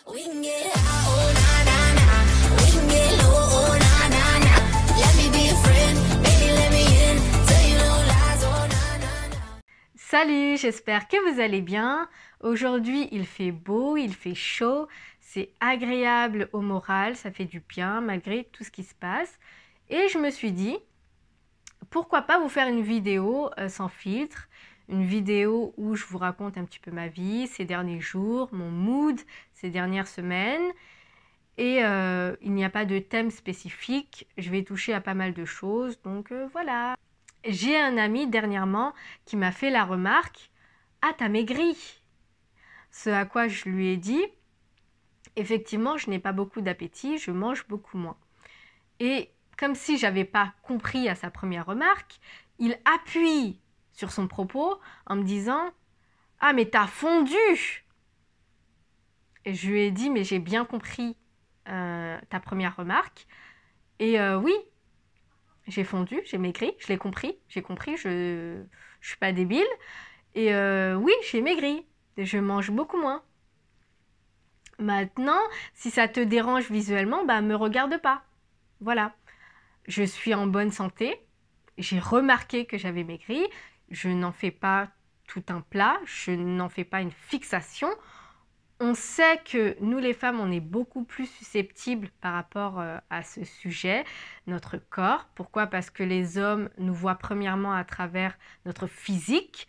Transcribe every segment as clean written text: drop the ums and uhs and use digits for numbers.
We can get high, oh na na na. We can get low, oh na na na. Let me be a friend, baby, let me in. Tell you no lies, oh na na na. Salut, j'espère que vous allez bien. Aujourd'hui, il fait beau, il fait chaud, c'est agréable au moral, ça fait du bien malgré tout ce qui se passe. Et je me suis dit, pourquoi pas vous faire une vidéo sans filtre, une vidéo où je vous raconte un petit peu ma vie, ces derniers jours, mon mood, ces dernières semaines. Et il n'y a pas de thème spécifique, je vais toucher à pas mal de choses, donc voilà. J'ai un ami dernièrement qui m'a fait la remarque « Ah, t'as maigri !» Ce à quoi je lui ai dit « Effectivement, je n'ai pas beaucoup d'appétit, je mange beaucoup moins. » Et comme si j'avais pas compris à sa première remarque, il appuie sur son propos en me disant « Ah, mais t'as fondu !» Et je lui ai dit « Mais j'ai bien compris ta première remarque. » Et oui, j'ai fondu, j'ai maigri, je l'ai compris, j'ai compris, je suis pas débile. Et oui, j'ai maigri, je mange beaucoup moins. Maintenant, si ça te dérange visuellement, bah me regarde pas. Voilà. Je suis en bonne santé, j'ai remarqué que j'avais maigri, je n'en fais pas tout un plat, je n'en fais pas une fixation. On sait que nous les femmes, on est beaucoup plus susceptibles par rapport à ce sujet, notre corps. Pourquoi? Parce que les hommes nous voient premièrement à travers notre physique.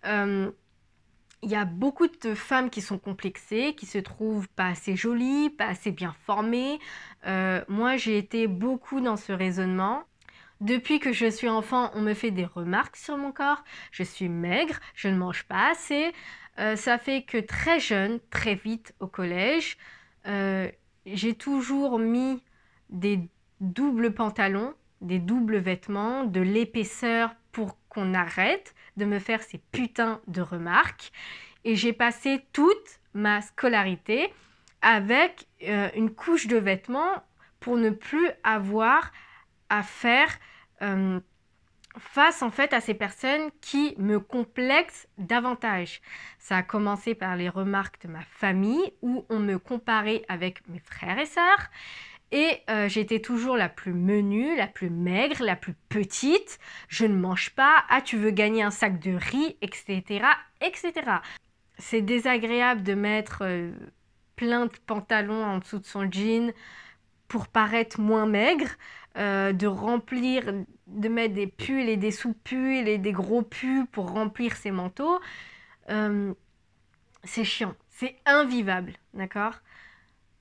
Il y a beaucoup de femmes qui sont complexées, qui se trouvent pas assez jolies, pas assez bien formées. Moi, j'ai été beaucoup dans ce raisonnement. Depuis que je suis enfant, on me fait des remarques sur mon corps. Je suis maigre, je ne mange pas assez. Ça fait que très jeune, très vite au collège, j'ai toujours mis des doubles pantalons, des doubles vêtements, de l'épaisseur pour qu'on arrête de me faire ces putains de remarques. Et j'ai passé toute ma scolarité avec une couche de vêtements pour ne plus avoir à faire face en fait à ces personnes qui me complexent davantage. Ça a commencé par les remarques de ma famille où on me comparait avec mes frères et sœurs. Et j'étais toujours la plus menue, la plus maigre, la plus petite. Je ne mange pas. Ah, tu veux gagner un sac de riz, etc. etc. C'est désagréable de mettre plein de pantalons en dessous de son jean pour paraître moins maigre, de remplir, de mettre des pulls et des sous-pulls et des gros pulls pour remplir ses manteaux. C'est chiant, c'est invivable, d'accord?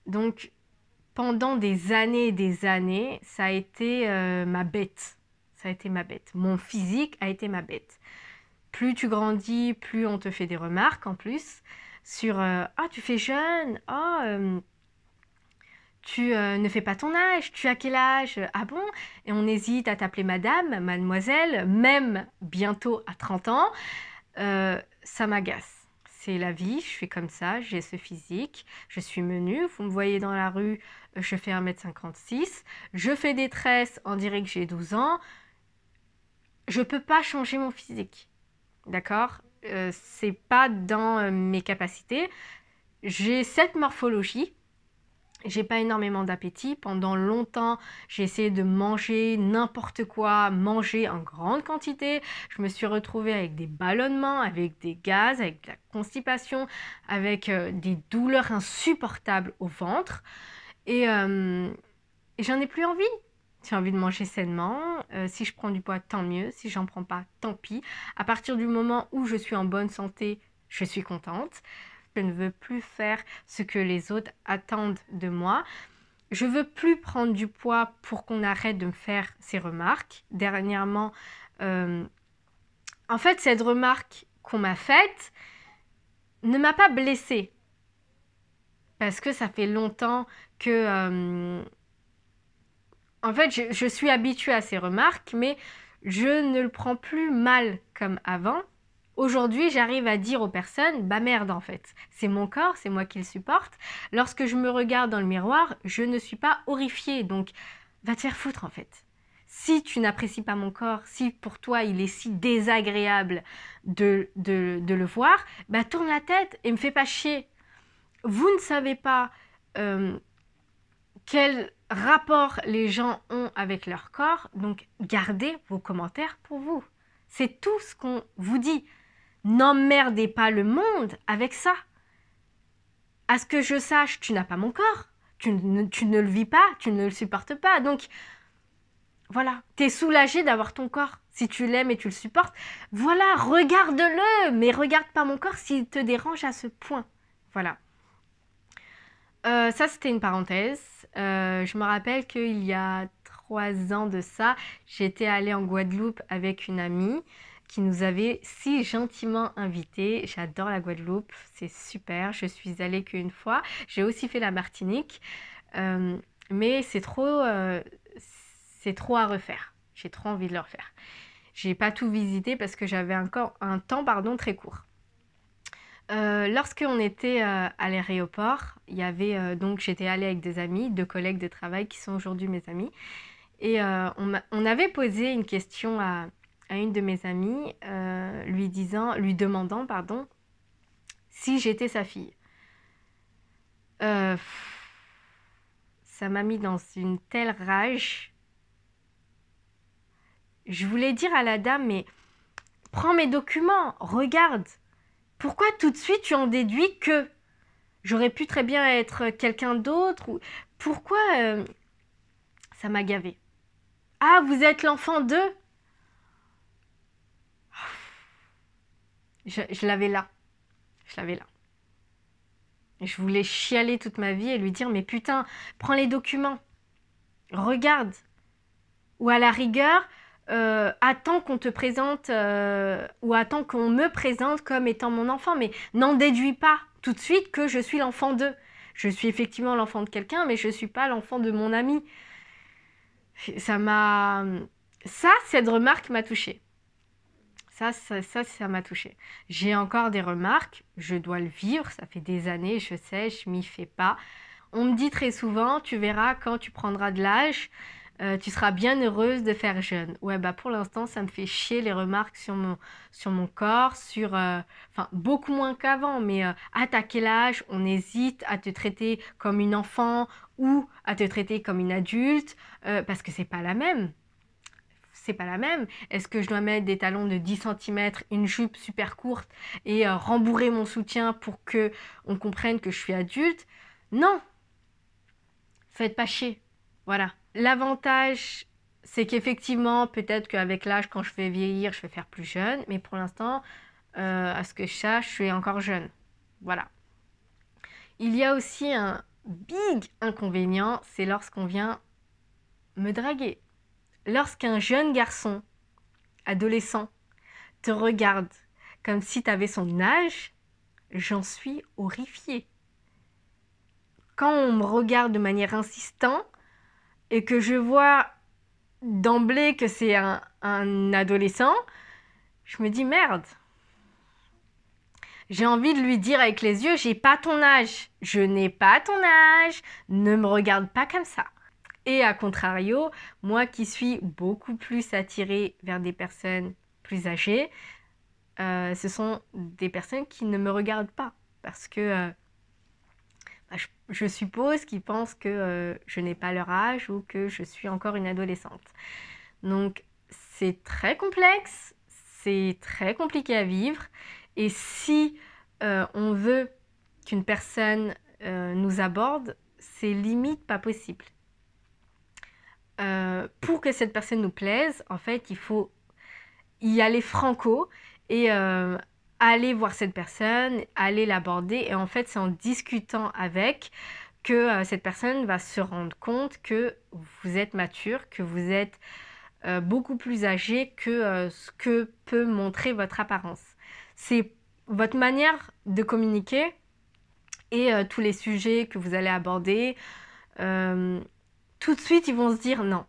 Donc, pendant des années, ça a été ma bête. Ça a été ma bête. Mon physique a été ma bête. Plus tu grandis, plus on te fait des remarques en plus sur ah, tu fais jeune, oh, tu ne fais pas ton âge, tu as quel âge? Ah bon? Et on hésite à t'appeler madame, mademoiselle, même bientôt à 30 ans. Ça m'agace. C'est la vie, je fais comme ça, j'ai ce physique, je suis menue. Vous me voyez dans la rue, je fais 1,56 m. Je fais des tresses, on dirait que j'ai 12 ans. Je peux pas changer mon physique. D'accord? C'est pas dans mes capacités. J'ai cette morphologie. J'ai pas énormément d'appétit. Pendant longtemps, j'ai essayé de manger n'importe quoi, manger en grande quantité. Je me suis retrouvée avec des ballonnements, avec des gaz, avec de la constipation, avec des douleurs insupportables au ventre. Et j'en ai plus envie. J'ai envie de manger sainement. Si je prends du poids, tant mieux. Si j'en prends pas, tant pis. À partir du moment où je suis en bonne santé, je suis contente. Je ne veux plus faire ce que les autres attendent de moi. Je veux plus prendre du poids pour qu'on arrête de me faire ces remarques. Dernièrement, en fait, cette remarque qu'on m'a faite ne m'a pas blessée. Parce que ça fait longtemps que... en fait, je suis habituée à ces remarques, mais je ne le prends plus mal comme avant. Aujourd'hui, j'arrive à dire aux personnes, bah merde en fait, c'est mon corps, c'est moi qui le supporte. Lorsque je me regarde dans le miroir, je ne suis pas horrifiée, donc va te faire foutre en fait. Si tu n'apprécies pas mon corps, si pour toi il est si désagréable de le voir, bah tourne la tête et me fais pas chier. Vous ne savez pas euh, quel rapport les gens ont avec leur corps, donc gardez vos commentaires pour vous. C'est tout ce qu'on vous dit. N'emmerdez pas le monde avec ça. À ce que je sache, tu n'as pas mon corps. Tu ne le vis pas, tu ne le supportes pas. Donc, voilà, t'es soulagé d'avoir ton corps. Si tu l'aimes et tu le supportes, voilà, regarde-le. Mais regarde pas mon corps s'il te dérange à ce point. Voilà. Ça, c'était une parenthèse. Je me rappelle qu'il y a 3 ans de ça, j'étais allée en Guadeloupe avec une amie qui nous avait si gentiment invités. J'adore la Guadeloupe, c'est super. Je suis allée qu'une fois. J'ai aussi fait la Martinique, mais c'est trop à refaire. J'ai trop envie de le refaire. J'ai pas tout visité parce que j'avais encore un temps, très court. Lorsqu'on était à l'aéroport, il y avait donc j'étais allée avec des amis, 2 collègues de travail qui sont aujourd'hui mes amis, et on avait posé une question à une de mes amies, lui demandant, pardon, si j'étais sa fille. Euh, Ça m'a mis dans une telle rage. Je voulais dire à la dame, mais prends mes documents, regarde. Pourquoi tout de suite tu en déduis que j'aurais pu très bien être quelqu'un d'autre ou... Pourquoi ça m'a gavé. Ah, vous êtes l'enfant d'eux? Je l'avais là. Je l'avais là. Je voulais chialer toute ma vie et lui dire, mais putain, prends les documents. Regarde. Ou à la rigueur, attends qu'on te présente ou attends qu'on me présente comme étant mon enfant. Mais n'en déduis pas tout de suite que je suis l'enfant d'eux. Je suis effectivement l'enfant de quelqu'un, mais je ne suis pas l'enfant de mon ami. Ça, cette remarque m'a touchée. Ça m'a touchée. J'ai encore des remarques, je dois le vivre, ça fait des années, je sais, je m'y fais pas. On me dit très souvent, tu verras quand tu prendras de l'âge, tu seras bien heureuse de faire jeune. Ouais, bah pour l'instant, ça me fait chier les remarques sur mon corps, enfin beaucoup moins qu'avant, mais à quel âge on hésite à te traiter comme une enfant ou à te traiter comme une adulte, parce que c'est pas la même. C'est pas la même. Est-ce que je dois mettre des talons de 10 cm, une jupe super courte et rembourrer mon soutien pour que on comprenne que je suis adulte? Non. Faites pas chier. Voilà. L'avantage, c'est qu'effectivement, peut-être qu'avec l'âge, quand je vais vieillir, je vais faire plus jeune. Mais pour l'instant, à ce que je sache, je suis encore jeune. Voilà. Il y a aussi un big inconvénient, c'est lorsqu'on vient me draguer. Lorsqu'un jeune garçon, adolescent, te regarde comme si tu avais son âge, j'en suis horrifiée. Quand on me regarde de manière insistante et que je vois d'emblée que c'est un adolescent, je me dis merde. J'ai envie de lui dire avec les yeux, j'ai pas ton âge. Je n'ai pas ton âge. Ne me regarde pas comme ça. Et à contrario, moi qui suis beaucoup plus attirée vers des personnes plus âgées, ce sont des personnes qui ne me regardent pas. Parce que je suppose qu'ils pensent que je n'ai pas leur âge ou que je suis encore une adolescente. Donc c'est très complexe, c'est très compliqué à vivre. Et si on veut qu'une personne nous aborde, c'est limite pas possible. Pour que cette personne nous plaise, en fait, il faut y aller franco et aller voir cette personne, aller l'aborder. Et en fait, c'est en discutant avec que cette personne va se rendre compte que vous êtes mature, que vous êtes beaucoup plus âgé que ce que peut montrer votre apparence. C'est votre manière de communiquer et tous les sujets que vous allez aborder. Tout de suite, ils vont se dire non,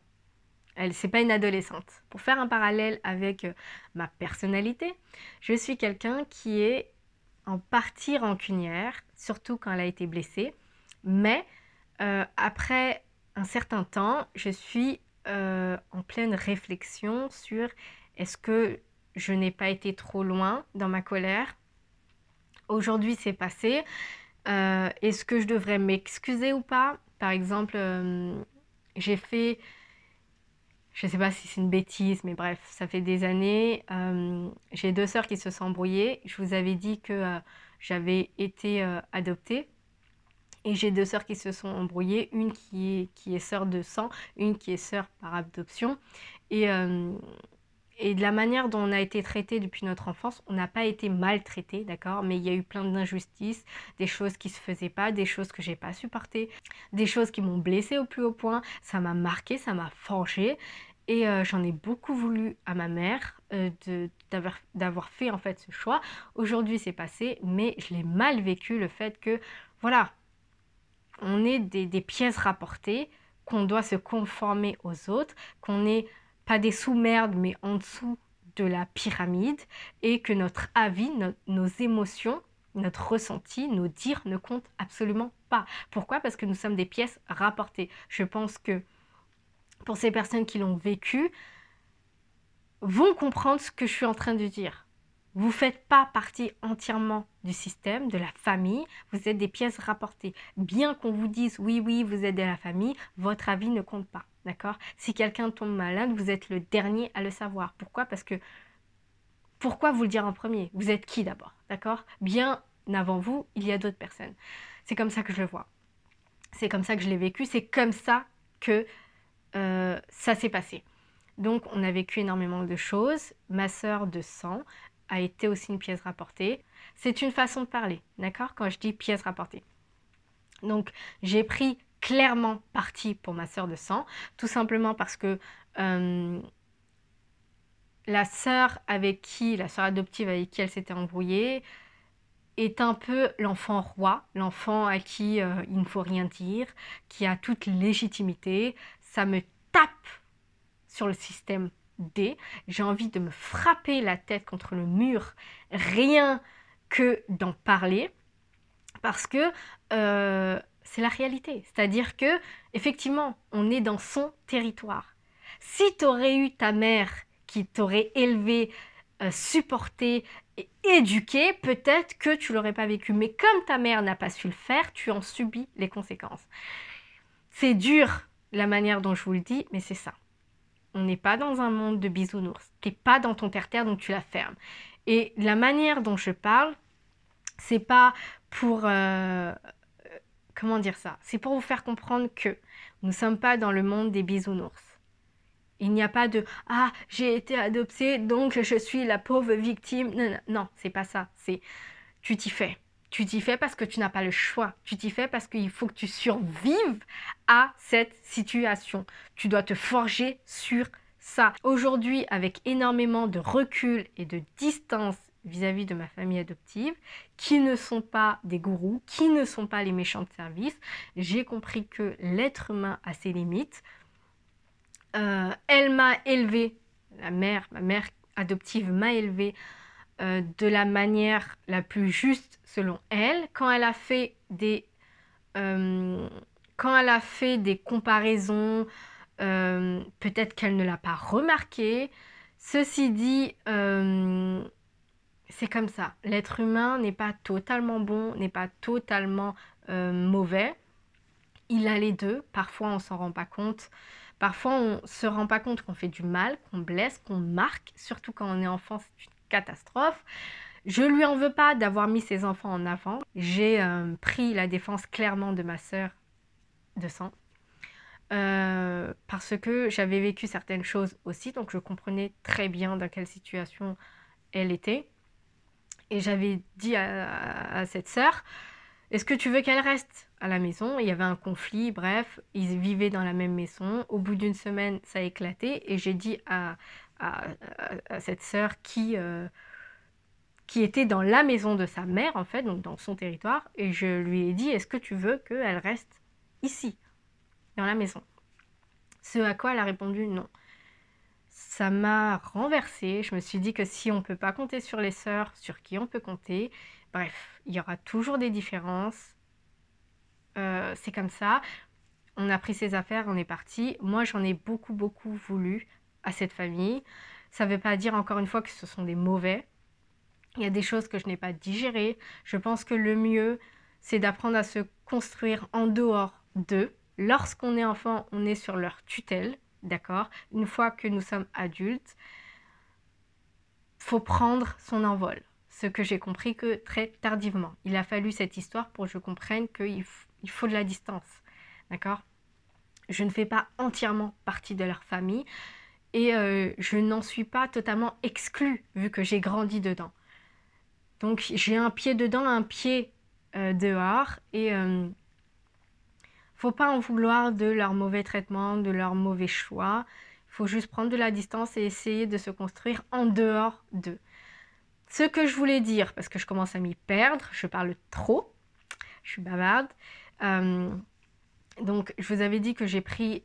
c'est pas une adolescente. Pour faire un parallèle avec ma personnalité, je suis quelqu'un qui est en partie rancunière, surtout quand elle a été blessée. Mais après un certain temps, je suis en pleine réflexion sur est-ce que je n'ai pas été trop loin dans ma colère. Aujourd'hui, c'est passé. Est-ce que je devrais m'excuser ou pas? Par exemple, j'ai fait, je sais pas si c'est une bêtise, mais bref, ça fait des années. J'ai 2 sœurs qui se sont embrouillées. Je vous avais dit que j'avais été adoptée. Et j'ai 2 sœurs qui se sont embrouillées, une qui est sœur de sang, une qui est sœur par adoption. Et, euh, et de la manière dont on a été traité depuis notre enfance, on n'a pas été maltraité, d'accord? Mais il y a eu plein d'injustices, des choses qui se faisaient pas, des choses que j'ai pas supportées, des choses qui m'ont blessée au plus haut point. Ça m'a marqué, ça m'a forgé. Et j'en ai beaucoup voulu à ma mère d'avoir fait en fait ce choix. Aujourd'hui, c'est passé, mais je l'ai mal vécu, le fait que, voilà, on est des pièces rapportées, qu'on doit se conformer aux autres, qu'on n'est pas des sous-merdes, mais en dessous de la pyramide, et que notre avis, nos émotions, notre ressenti, nos dires ne comptent absolument pas. Pourquoi? Parce que nous sommes des pièces rapportées. Je pense que pour ces personnes qui l'ont vécu, vont comprendre ce que je suis en train de dire. Vous ne faites pas partie entièrement du système, de la famille, vous êtes des pièces rapportées. Bien qu'on vous dise oui, oui, vous êtes de la famille, votre avis ne compte pas, d'accord? Si quelqu'un tombe malade, vous êtes le dernier à le savoir. Pourquoi? Parce que, pourquoi vous le dire en premier? Vous êtes qui d'abord, d'accord? Bien avant vous, il y a d'autres personnes. C'est comme ça que je le vois. C'est comme ça que je l'ai vécu, c'est comme ça que ça s'est passé. Donc, on a vécu énormément de choses. Ma sœur de sang a été aussi une pièce rapportée. C'est une façon de parler, d'accord? Quand je dis pièce rapportée. Donc, j'ai pris clairement parti pour ma sœur de sang, tout simplement parce que la sœur adoptive avec qui elle s'était embrouillée, est un peu l'enfant roi, l'enfant à qui il ne faut rien dire, qui a toute légitimité. Ça me tape sur le système D. J'ai envie de me frapper la tête contre le mur, rien que d'en parler, parce que c'est la réalité. C'est-à-dire que, effectivement, on est dans son territoire. Si tu aurais eu ta mère qui t'aurait élevé, supporté et éduqué, peut-être que tu l'aurais pas vécu. Mais comme ta mère n'a pas su le faire, tu en subis les conséquences. C'est dur la manière dont je vous le dis, mais c'est ça. On n'est pas dans un monde de bisounours. Tu n'es pas dans ton terre-terre, donc tu la fermes. Et la manière dont je parle, c'est pas pour... comment dire ça? C'est pour vous faire comprendre que nous ne sommes pas dans le monde des bisounours. Il n'y a pas de « Ah, j'ai été adoptée, donc je suis la pauvre victime. » Non, non, non, c'est pas ça. C'est tu t'y fais. Tu t'y fais parce que tu n'as pas le choix. Tu t'y fais parce qu'il faut que tu survives à cette situation. Tu dois te forger sur ça. Aujourd'hui, avec énormément de recul et de distance vis-à-vis de ma famille adoptive, qui ne sont pas des gourous, qui ne sont pas les méchants de service, j'ai compris que l'être humain a ses limites. Elle m'a élevée, ma mère adoptive m'a élevée de la manière la plus juste selon elle. Quand elle a fait des comparaisons, peut-être qu'elle ne l'a pas remarqué. Ceci dit, c'est comme ça. L'être humain n'est pas totalement bon, n'est pas totalement mauvais. Il a les deux. Parfois, on s'en rend pas compte. Parfois, on se rend pas compte qu'on fait du mal, qu'on blesse, qu'on marque. Surtout quand on est enfant, c'est une catastrophe. Je lui en veux pas d'avoir mis ses enfants en avant. J'ai pris la défense clairement de ma sœur de sang. Parce que j'avais vécu certaines choses aussi, donc je comprenais très bien dans quelle situation elle était. Et j'avais dit à cette sœur, est-ce que tu veux qu'elle reste à la maison? Il y avait un conflit, bref, ils vivaient dans la même maison. Au bout d'une semaine, ça a éclaté et j'ai dit à cette sœur qui était dans la maison de sa mère, en fait, donc dans son territoire, et je lui ai dit, est-ce que tu veux qu'elle reste ici, dans la maison? Ce à quoi elle a répondu non. Ça m'a renversée. Je me suis dit que si on ne peut pas compter sur les sœurs, sur qui on peut compter? Bref, il y aura toujours des différences. C'est comme ça. On a pris ses affaires, on est parti. Moi, j'en ai beaucoup, beaucoup voulu à cette famille. Ça ne veut pas dire, encore une fois, que ce sont des mauvais. Il y a des choses que je n'ai pas digérées. Je pense que le mieux, c'est d'apprendre à se construire en dehors d'eux. Lorsqu'on est enfant, on est sur leur tutelle, d'accord? Une fois que nous sommes adultes, faut prendre son envol. Ce que j'ai compris que très tardivement. Il a fallu cette histoire pour que je comprenne qu'il faut de la distance, d'accord? Je ne fais pas entièrement partie de leur famille et je n'en suis pas totalement exclue vu que j'ai grandi dedans. Donc j'ai un pied dedans, un pied dehors et faut pas en vouloir de leur mauvais traitement, de leur mauvais choix. Il faut juste prendre de la distance et essayer de se construire en dehors d'eux. Ce que je voulais dire, parce que je commence à m'y perdre, je parle trop, je suis bavarde. Donc je vous avais dit que j'ai pris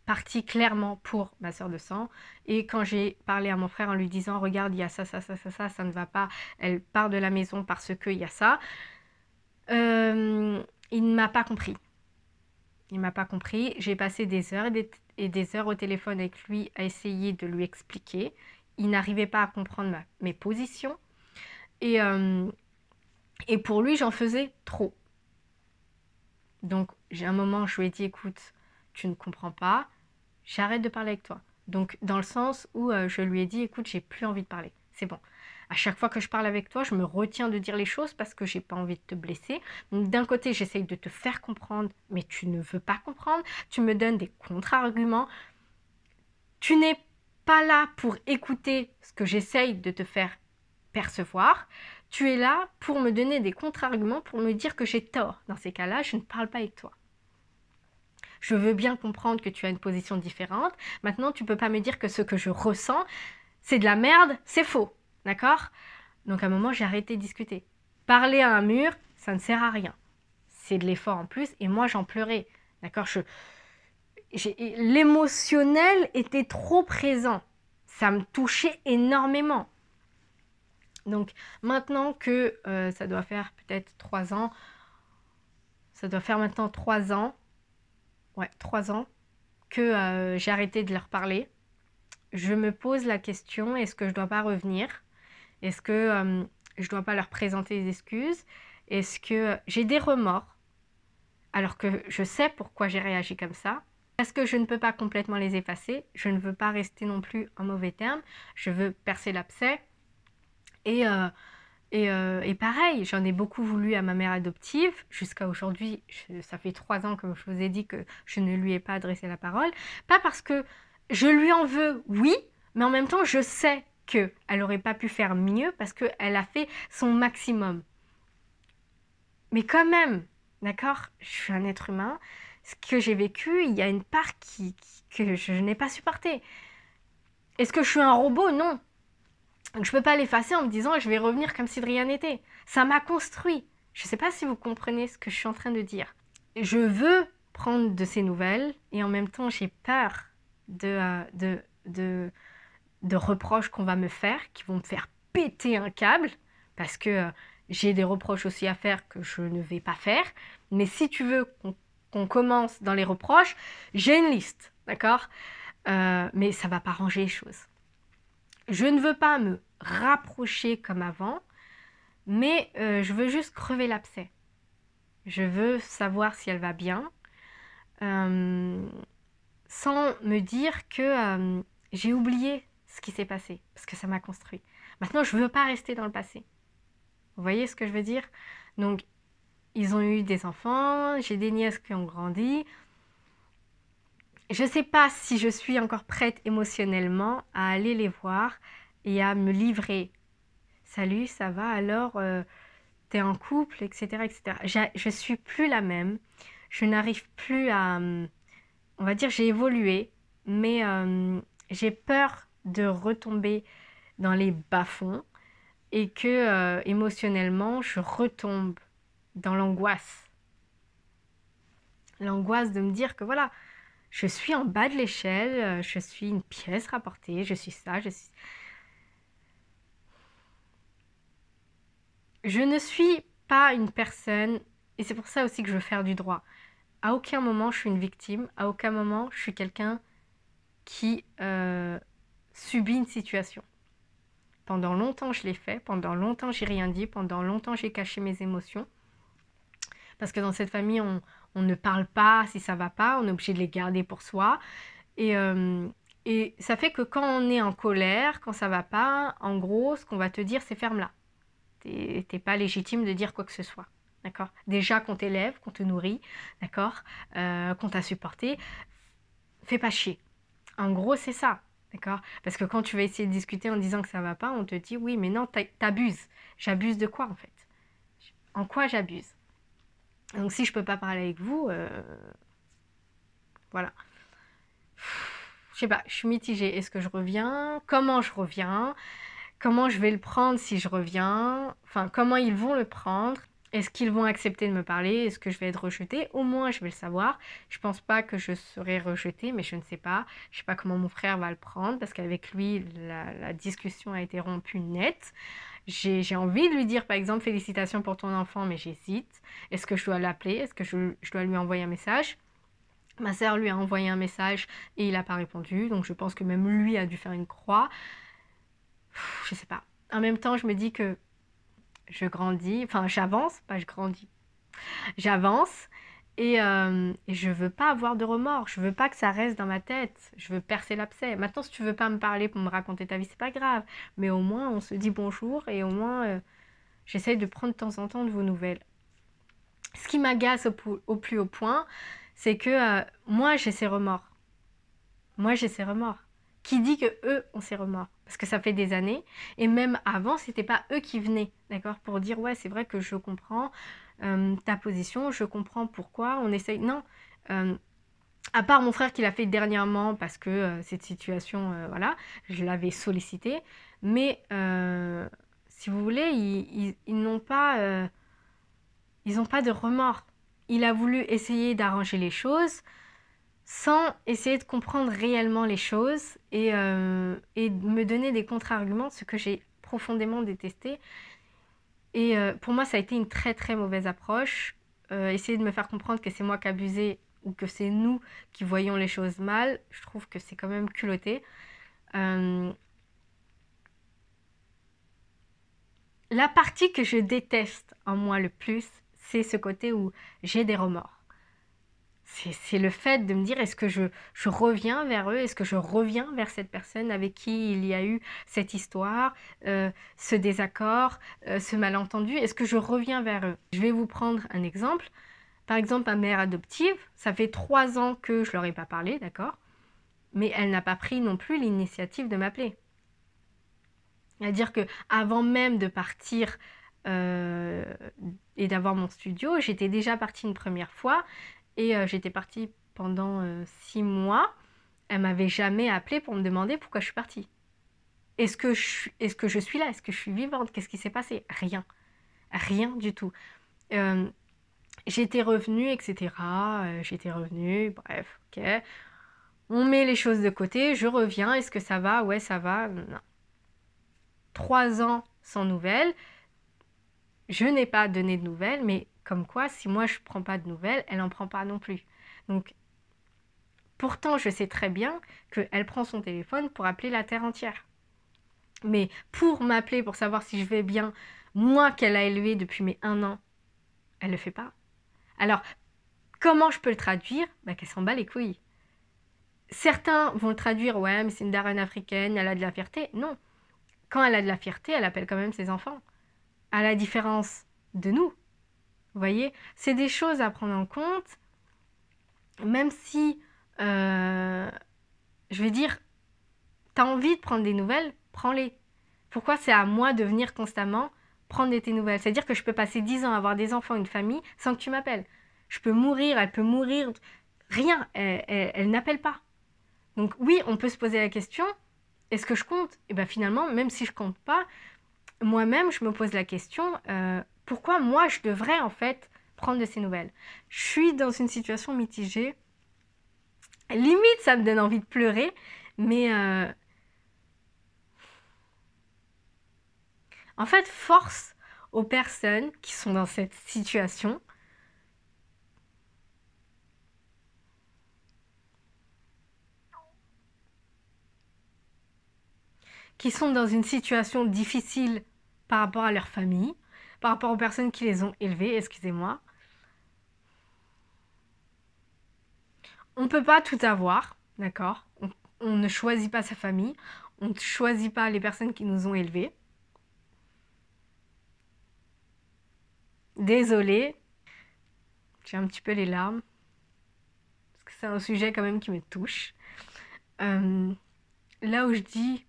parti clairement pour ma sœur de sang. Et quand j'ai parlé à mon frère en lui disant « Regarde, il y a ça, ça, ça, ça, ça ne va pas. Elle part de la maison parce qu'il y a ça. » Il ne m'a pas compris. Il ne m'a pas compris. J'ai passé des heures et des heures au téléphone avec lui à essayer de lui expliquer. Il n'arrivait pas à comprendre mes positions. Et pour lui, j'en faisais trop. Donc, j'ai un moment, je lui ai dit, écoute, tu ne comprends pas, j'arrête de parler avec toi. Donc, dans le sens où je lui ai dit, écoute, j'ai plus envie de parler. C'est bon. À chaque fois que je parle avec toi, je me retiens de dire les choses parce que j'ai pas envie de te blesser. Donc, d'un côté, j'essaye de te faire comprendre, mais tu ne veux pas comprendre. Tu me donnes des contre-arguments. Tu n'es pas là pour écouter ce que j'essaye de te faire percevoir. Tu es là pour me donner des contre-arguments, pour me dire que j'ai tort. Dans ces cas-là, je ne parle pas avec toi. Je veux bien comprendre que tu as une position différente. Maintenant, tu ne peux pas me dire que ce que je ressens, c'est de la merde, c'est faux. D'accord? Donc à un moment, j'ai arrêté de discuter. Parler à un mur, ça ne sert à rien. C'est de l'effort en plus et moi, j'en pleurais. D'accord? L'émotionnel était trop présent. Ça me touchait énormément. Donc maintenant que ça doit faire peut-être 3 ans, ça doit faire maintenant 3 ans, ouais, 3 ans que j'ai arrêté de leur parler, je me pose la question, est-ce que je dois pas revenir? Est-ce que je dois pas leur présenter des excuses? Est-ce que j'ai des remords alors que je sais pourquoi j'ai réagi comme ça? Est-ce que je ne peux pas complètement les effacer? Je ne veux pas rester non plus en mauvais termes, je veux percer l'abcès. Et pareil, j'en ai beaucoup voulu à ma mère adoptive. Jusqu'à aujourd'hui, ça fait 3 ans, comme je vous ai dit, que je ne lui ai pas adressé la parole. Pas parce que je lui en veux, oui, mais en même temps, je sais qu'elle n'aurait pas pu faire mieux parce qu'elle a fait son maximum. Mais quand même, d'accord, je suis un être humain. Ce que j'ai vécu, il y a une part que je n'ai pas supportée. Est-ce que je suis un robot? Non. Donc je ne peux pas l'effacer en me disant je vais revenir comme si de rien n'était. Ça m'a construit. Je ne sais pas si vous comprenez ce que je suis en train de dire. Je veux prendre de ces nouvelles et en même temps j'ai peur de reproches qu'on va me faire, qui vont me faire péter un câble parce que j'ai des reproches aussi à faire que je ne vais pas faire. Mais si tu veux qu'on commence dans les reproches, j'ai une liste, d'accord? Mais ça ne va pas ranger les choses. Je ne veux pas me rapprocher comme avant, mais je veux juste crever l'abcès. Je veux savoir si elle va bien, sans me dire que j'ai oublié ce qui s'est passé, parce que ça m'a construit. Maintenant, je ne veux pas rester dans le passé. Vous voyez ce que je veux dire? Donc, ils ont eu des enfants, j'ai des nièces qui ont grandi. Je ne sais pas si je suis encore prête émotionnellement à aller les voir et à me livrer. Salut, ça va alors? T'es en couple, etc., etc. Je suis plus la même. Je n'arrive plus à... on va dire, j'ai évolué, mais j'ai peur de retomber dans les bas-fonds et que émotionnellement, je retombe dans l'angoisse. L'angoisse de me dire que voilà, je suis en bas de l'échelle, je suis une pièce rapportée, je suis ça, je suis... Je ne suis pas une personne, et c'est pour ça aussi que je veux faire du droit. À aucun moment je suis une victime, à aucun moment je suis quelqu'un qui subit une situation. Pendant longtemps je l'ai fait, pendant longtemps j'ai rien dit, pendant longtemps j'ai caché mes émotions. Parce que dans cette famille, on ne parle pas si ça va pas, on est obligé de les garder pour soi. Et, euh, et ça fait que quand on est en colère, quand ça va pas, en gros, ce qu'on va te dire, c'est ferme-la. T'es pas légitime de dire quoi que ce soit. D'accord? Déjà qu'on t'élève, qu'on te nourrit, d'accord? Qu'on t'a supporté, fais pas chier. En gros, c'est ça. D'accord? Parce que quand tu vas essayer de discuter en disant que ça va pas, on te dit oui, mais non, t'abuses. J'abuse de quoi en fait? En quoi j'abuse? Donc si je peux pas parler avec vous, voilà. Je sais pas, je suis mitigée. Est-ce que je reviens? Comment je reviens? Comment je vais le prendre si je reviens? Enfin, comment ils vont le prendre? Est-ce qu'ils vont accepter de me parler? Est-ce que je vais être rejetée? Au moins, je vais le savoir. Je pense pas que je serai rejetée, mais je ne sais pas. Je sais pas comment mon frère va le prendre, parce qu'avec lui, la discussion a été rompue nette. J'ai envie de lui dire, par exemple, félicitations pour ton enfant, mais j'hésite. Est-ce que je dois l'appeler? Est-ce que je dois lui envoyer un message? Ma sœur lui a envoyé un message et il n'a pas répondu, donc je pense que même lui a dû faire une croix. Je sais pas. En même temps, je me dis que je grandis, enfin j'avance, pas je grandis. J'avance et je veux pas avoir de remords, je veux pas que ça reste dans ma tête, je veux percer l'abcès. Maintenant, si tu veux pas me parler pour me raconter ta vie, c'est pas grave, mais au moins on se dit bonjour et au moins j'essaye de prendre de temps en temps de vos nouvelles. Ce qui m'agace au plus haut point, c'est que moi j'ai ces remords. Moi j'ai ces remords. Qui dit que eux ont ces remords? Parce que ça fait des années, et même avant, c'était pas eux qui venaient, d'accord, pour dire ouais, c'est vrai que je comprends ta position, je comprends pourquoi, on essaye. Non, euh, à part mon frère qui l'a fait dernièrement parce que cette situation, voilà, je l'avais sollicité, mais si vous voulez, ils n'ont pas, ils n'ont pas de remords. Il a voulu essayer d'arranger les choses sans essayer de comprendre réellement les choses et de me donner des contre-arguments, ce que j'ai profondément détesté. Et pour moi, ça a été une très très mauvaise approche. Essayer de me faire comprendre que c'est moi qui abusais ou que c'est nous qui voyons les choses mal, je trouve que c'est quand même culotté. Euh, la partie que je déteste en moi le plus, c'est ce côté où j'ai des remords. C'est le fait de me dire, est-ce que je reviens vers eux? Est-ce que je reviens vers cette personne avec qui il y a eu cette histoire, ce désaccord, ce malentendu? Est-ce que je reviens vers eux? Je vais vous prendre un exemple. Par exemple, ma mère adoptive, ça fait 3 ans que je leur ai pas parlé, d'accord? Mais elle n'a pas pris non plus l'initiative de m'appeler. C'est-à-dire que avant même de partir euh, et d'avoir mon studio, j'étais déjà partie une première fois et j'étais partie pendant 6 mois. Elle m'avait jamais appelé pour me demander pourquoi je suis partie. Est-ce que je suis là? Est-ce que je suis vivante? Qu'est-ce qui s'est passé? Rien. Rien du tout. Euh, j'étais revenue, etc. J'étais revenue, bref, ok. On met les choses de côté, je reviens, est-ce que ça va? Ouais, ça va. Non. 3 ans sans nouvelles, je n'ai pas donné de nouvelles, mais comme quoi, si moi je prends pas de nouvelles, elle n'en prend pas non plus. Donc, pourtant, je sais très bien qu'elle prend son téléphone pour appeler la terre entière. Mais pour m'appeler, pour savoir si je vais bien, moi qu'elle a élevé depuis mes 1 an, elle le fait pas. Alors, comment je peux le traduire? Bah, qu'elle s'en bat les couilles. Certains vont le traduire, ouais, mais c'est une daronne africaine, elle a de la fierté. Non. Quand elle a de la fierté, elle appelle quand même ses enfants. À la différence de nous. Vous voyez? C'est des choses à prendre en compte, même si, je vais dire, t'as envie de prendre des nouvelles, prends-les. Pourquoi c'est à moi de venir constamment prendre de tes nouvelles? C'est-à-dire que je peux passer 10 ans à avoir des enfants, une famille, sans que tu m'appelles. Je peux mourir, elle peut mourir, rien, elle n'appelle pas. Donc oui, on peut se poser la question, est-ce que je compte? Et bien finalement, même si je compte pas, moi-même, je me pose la question, pourquoi moi, je devrais en fait prendre de ces nouvelles? Je suis dans une situation mitigée. Limite, ça me donne envie de pleurer, mais en fait, force aux personnes qui sont dans cette situation qui sont dans une situation difficile par rapport à leur famille, par rapport aux personnes qui les ont élevées, excusez-moi. On ne peut pas tout avoir, d'accord? On ne choisit pas sa famille, on ne choisit pas les personnes qui nous ont élevés. Désolée, j'ai un petit peu les larmes, parce que c'est un sujet quand même qui me touche. Là où je dis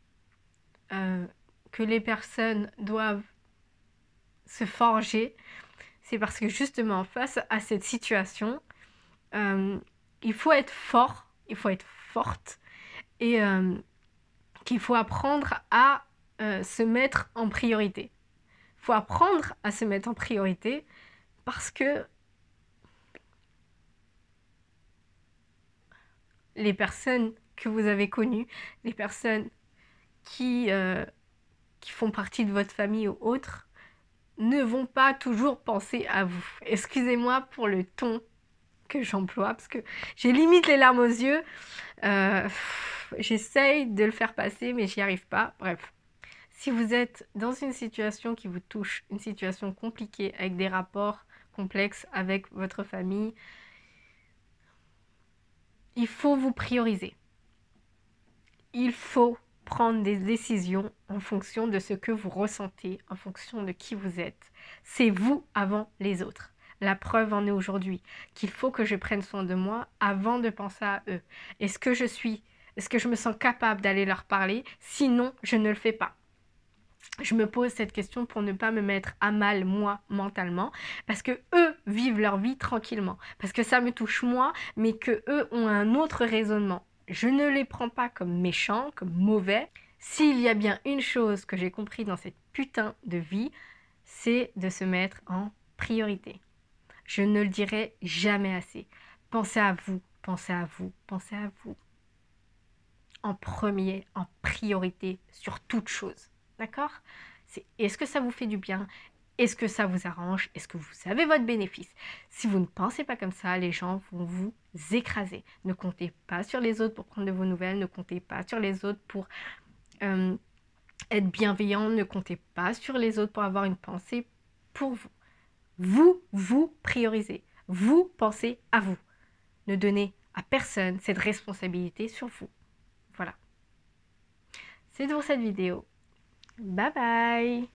que les personnes doivent se forger, c'est parce que justement, face à cette situation, il faut être fort, il faut être forte, et qu'il faut apprendre à se mettre en priorité. Il faut apprendre à se mettre en priorité parce que les personnes que vous avez connues, les personnes qui font partie de votre famille ou autres, ne vont pas toujours penser à vous. Excusez-moi pour le ton que j'emploie, parce que j'ai limite les larmes aux yeux. J'essaye de le faire passer, mais j'y arrive pas. Bref. Si vous êtes dans une situation qui vous touche, une situation compliquée, avec des rapports complexes avec votre famille, il faut vous prioriser. Il faut prendre des décisions en fonction de ce que vous ressentez, en fonction de qui vous êtes. C'est vous avant les autres. La preuve en est aujourd'hui qu'il faut que je prenne soin de moi avant de penser à eux. Est-ce que je me sens capable d'aller leur parler? Sinon, je ne le fais pas. Je me pose cette question pour ne pas me mettre à mal, moi, mentalement, parce que eux vivent leur vie tranquillement, parce que ça me touche moi, mais que eux ont un autre raisonnement. Je ne les prends pas comme méchants, comme mauvais. S'il y a bien une chose que j'ai compris dans cette putain de vie, c'est de se mettre en priorité. Je ne le dirai jamais assez. Pensez à vous, pensez à vous, pensez à vous. En premier, en priorité, sur toute chose. D'accord? Est-ce que ça vous fait du bien? Est-ce que ça vous arrange? Est-ce que vous savez votre bénéfice? Si vous ne pensez pas comme ça, les gens vont vous écraser. Ne comptez pas sur les autres pour prendre de vos nouvelles. Ne comptez pas sur les autres pour être bienveillant. Ne comptez pas sur les autres pour avoir une pensée pour vous. Vous priorisez. Vous pensez à vous. Ne donnez à personne cette responsabilité sur vous. Voilà. C'est pour cette vidéo. Bye bye!